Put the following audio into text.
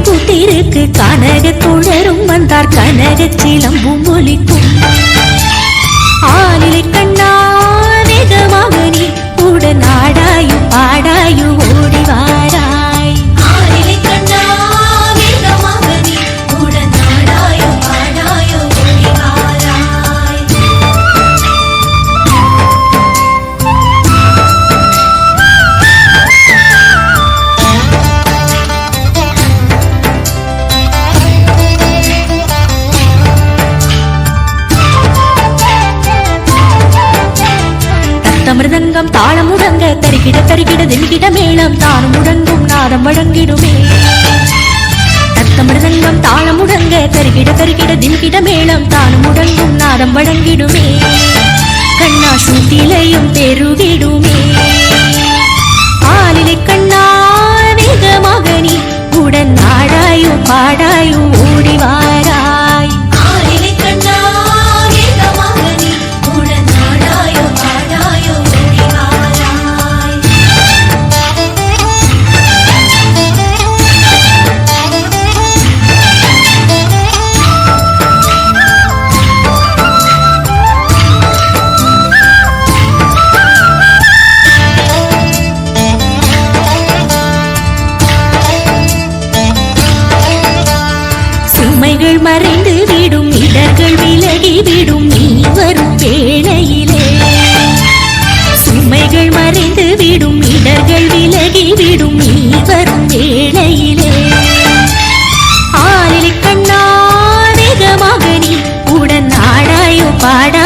பூத்திருக்கு கனக குழரும் வந்தார் கனக சிலம்பும் ஒலிக்கும் ஆலிலை கண்ணா வேகமாக நீ உடன் ஆடாயும் பாடாயும் ஓடி வாராய் ஆலிலை கண்ணா வேகமாக நீ உடன் ஆடாயும் பாடாயும் ஓடி வாராய் மிருதங்கம் தாளம் முழங்க தரிக்கிட தரிக்கிட தின்கிட மேளம் தானும் முழங்கும் நாதம் வழங்கிடுமே தத்த மிருதங்கம் தாளம் முழங்க தரிக்கிட தரிக்கிட தின்கிட மேளம் தானும் முழங்கும் நாதம் வழங்கிடுமே கண்ணா சுத்திலையும் பெருகிடுமே ஆலிலை கண்ணா வேகமாக நீ உடன் ஆடாயும் பாடாயும் ஓடி வாராய் ஆலிலை கண்ணா வேகமாக நீ உடன் ஆடாயும் பாடாயும் ஓடி வாராய் சுமைகள் மறைந்து விடும் இடர்கள் விலகி விடும் நீ வரும் வேளையிலே சுமைகள் மறைந்து விடும் இடர்கள் விலகி விடும் நீ வரும் வேளையிலே ஆலிலை கண்ணா வேகமாக நீ உடன் ஆடாயோ பாட